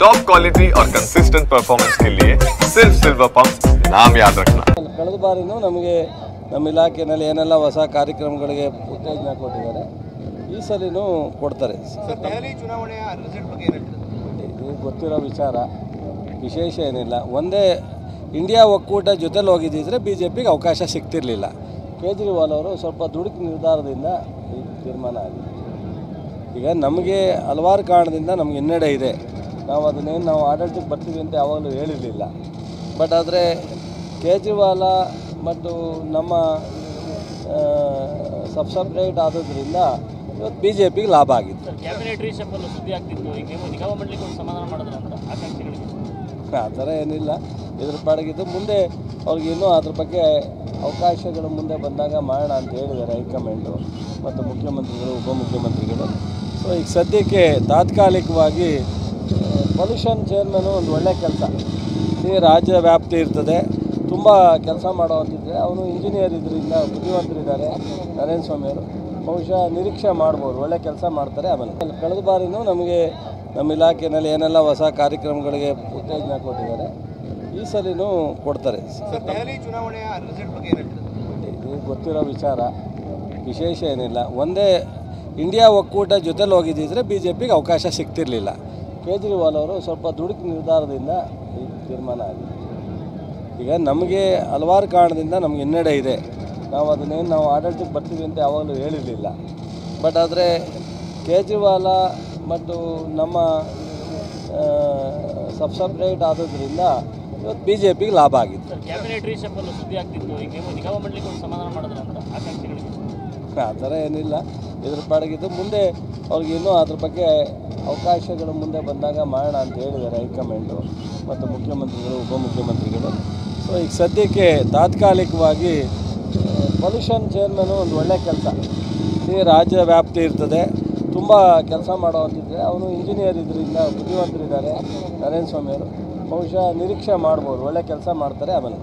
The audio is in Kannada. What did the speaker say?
टॉप क्वालिटी और कंसिस्टेंट परफॉर्मेंस के लिए सिर्फ सिल्वर पंप नाम याद रखना। ಕಳೆದ ಬಾರಿನೂ ನಮಗೆ ನಮ್ಮ ಇಲಾಖೆಯಲ್ಲಿ ಏನೆಲ್ಲ ಹೊಸ ಕಾರ್ಯಕ್ರಮಗಳಿಗೆ ಉತ್ತೇಜನ ಕೊಟ್ಟಿದ್ದಾರೆ, ಈ ಸಲಿನೂ ಕೊಡ್ತಾರೆ. ದೆಹಲಿ ಚುನಾವಣೆಯ ರಿಸಲ್ಟ್ ಬಗ್ಗೆ ಏನು ಹೇಳ್ತೀರಾ? ಇದು ಗೊತ್ತಿರೋ ವಿಚಾರ, ವಿಶೇಷ ಏನಿಲ್ಲ. ಒಂದೇ ಇಂಡಿಯಾ ಒಕ್ಕೂಟ ಜೊತೆಲಿ ಹೋಗಿದ್ದಿದ್ರೆ BJPಗೆ ಅವಕಾಶ ಸಿಗ್ತಿರಲಿಲ್ಲ. ಕೇಜ್ರಿವಾಲ್ ಅವರು ಸ್ವಲ್ಪ ದುಡುಕು ನಿರ್ಧಾರದಿಂದ ಈ ತೀರ್ಮಾನ ಆಗಿದೆ. ಈಗ ನಮಗೆ ಹಲವಾರು ಕಾರಣದಿಂದ ನಮಗೆ ಹಿನ್ನಡೆ ಇದೆ. ನಾವು ಆಡಳಿತಕ್ಕೆ ಬರ್ತೀವಿ ಅಂತ ಯಾವಾಗಲೂ ಹೇಳಿರಲಿಲ್ಲ. ಬಟ್ ಆದರೆ ಕೇಜ್ರಿವಾಲ ಮತ್ತು ನಮ್ಮ ಸಪ್ರೇಟ್ ಆದದ್ರಿಂದ ಇವತ್ತು BJPಗೆ ಲಾಭ ಆಗಿತ್ತು. ಕ್ಯಾಬಿನೆಟ್ ರೀಶಫಲ್ ಸುದ್ದಿ ಆಗ್ತಿತ್ತು, ಈಗ ನೀವು ನಿಗಮ ಮಂಡಳಿಗೆ ಸಮಾಧಾನ ಮಾಡಿದ್ರೆ ಅಂತ ಆಕಾಂಕ್ಷಿಗಳಿಗೆ ಆ ಥರ ಏನಿಲ್ಲ, ಇದ್ರ ಪಾಡಗಿದ್ದು ಮುಂದೆ ಅವ್ರಿಗೆ ಇನ್ನೂ ಅದ್ರ ಬಗ್ಗೆ ಅವಕಾಶಗಳು ಮುಂದೆ ಬಂದಾಗ ಮಾಡೋಣ ಅಂತ ಹೇಳಿದ್ದಾರೆ ಹೈಕಮಾಂಡು ಮತ್ತು ಮುಖ್ಯಮಂತ್ರಿಗಳು, ಉಪಮುಖ್ಯಮಂತ್ರಿಗಳು. ಸೊ ಈಗ ಸದ್ಯಕ್ಕೆ ತಾತ್ಕಾಲಿಕವಾಗಿ ಪೊಲ್ಯೂಷನ್ ಚೇರ್ಮನು ಒಂದು ಒಳ್ಳೆಯ ಕೆಲಸ, ಈ ರಾಜ್ಯ ವ್ಯಾಪ್ತಿ ಇರ್ತದೆ, ತುಂಬ ಕೆಲಸ ಮಾಡೋವಂತಿದ್ರೆ ಅವನು ಇಂಜಿನಿಯರ್ ಇದರಿಂದ ಬುದ್ಧಿವಂತರಿದ್ದಾರೆ ನರೇಂದ್ರ ಸ್ವಾಮಿ ಅವರು, ಬಹುಶಃ ನಿರೀಕ್ಷೆ ಮಾಡ್ಬೋದು, ಒಳ್ಳೆ ಕೆಲಸ ಮಾಡ್ತಾರೆ. ಆಮೇಲೆ ಕಳೆದ ಬಾರಿನೂ ನಮಗೆ ನಮ್ಮ ಇಲಾಖೆಯಲ್ಲಿ ಏನೆಲ್ಲ ಹೊಸ ಕಾರ್ಯಕ್ರಮಗಳಿಗೆ ಉತ್ತೇಜನ ಕೊಟ್ಟಿದ್ದಾರೆ, ಈ ಸಲಿನೂ ಕೊಡ್ತಾರೆ. ದೆಹಲಿ ಚುನಾವಣೆಯ ರಿಸಲ್ಟ್ ಬಗ್ಗೆ ಏನು ಹೇಳ್ತೀರಾ? ಇದು ಗೊತ್ತಿರೋ ವಿಚಾರ, ವಿಶೇಷ ಏನಿಲ್ಲ. ಒಂದೇ ಇಂಡಿಯಾ ಒಕ್ಕೂಟ ಜೊತೆಲಿ ಹೋಗಿದ್ದಿದ್ರೆ BJPಗೆ ಅವಕಾಶ ಸಿಗ್ತಿರಲಿಲ್ಲ. ಕೇಜ್ರಿವಾಲ್ ಅವರು ಸ್ವಲ್ಪ ದುಡುಕು ನಿರ್ಧಾರದಿಂದ ಈ ತೀರ್ಮಾನ ಆಗಿದೆ. ಈಗ ನಮಗೆ ಹಲವಾರು ಕಾರಣದಿಂದ ನಮಗೆ ಹಿನ್ನಡೆ ಇದೆ. ನಾವು ಆಡಳಿತಕ್ಕೆ ಬರ್ತೀವಿ ಅಂತ ಯಾವಾಗಲೂ ಹೇಳಿರಲಿಲ್ಲ. ಬಟ್ ಆದರೆ ಕೇಜ್ರಿವಾಲ ಮತ್ತು ನಮ್ಮ ಸಪ್ರೇಟ್ ಆದದ್ರಿಂದ ಇವತ್ತು BJPಗೆ ಲಾಭ ಆಗಿತ್ತು. ಕ್ಯಾಬಿನೆಟ್ ರೀಶಫಲ್ ಸುದ್ದಿ ಆಗ್ತಿತ್ತು, ಈಗ ನೀವು ನಿಗಮ ಮಂಡಳಿಗೆ ಸಮಾಧಾನ ಮಾಡಿದ್ರೆ ಅಂತ ಆಕಾಂಕ್ಷಿಗಳಿಗೆ ಆ ಥರ ಏನಿಲ್ಲ, ಇದ್ರ ಪಾಡಗಿದ್ದು ಮುಂದೆ ಅವ್ರಿಗೆ ಇನ್ನೂ ಅದ್ರ ಬಗ್ಗೆ ಅವಕಾಶಗಳು ಮುಂದೆ ಬಂದಾಗ ಮಾಡೋಣ ಅಂತ ಹೇಳಿದ್ದಾರೆ ಹೈಕಮಾಂಡು ಮತ್ತು ಮುಖ್ಯಮಂತ್ರಿಗಳು, ಉಪಮುಖ್ಯಮಂತ್ರಿಗಳು. ಸೊ ಈಗ ಸದ್ಯಕ್ಕೆ ತಾತ್ಕಾಲಿಕವಾಗಿ ಪೊಲ್ಯೂಷನ್ ಚೇರ್ಮನು ಒಂದು ಒಳ್ಳೆಯ ಕೆಲಸ, ಈ ರಾಜ್ಯ ವ್ಯಾಪ್ತಿ ಇರ್ತದೆ, ತುಂಬ ಕೆಲಸ ಮಾಡೋವಂತಿದ್ರೆ ಅವನು ಇಂಜಿನಿಯರ್ ಇದರಿಂದ ಬುದ್ಧಿವಂತರಿದ್ದಾರೆ ನರೇಂದ್ರ ಸ್ವಾಮಿ ಅವರು, ಬಹುಶಃ ನಿರೀಕ್ಷೆ ಮಾಡ್ಬೋದು, ಒಳ್ಳೆ ಕೆಲಸ ಮಾಡ್ತಾರೆ. ಆಮೇಲೆ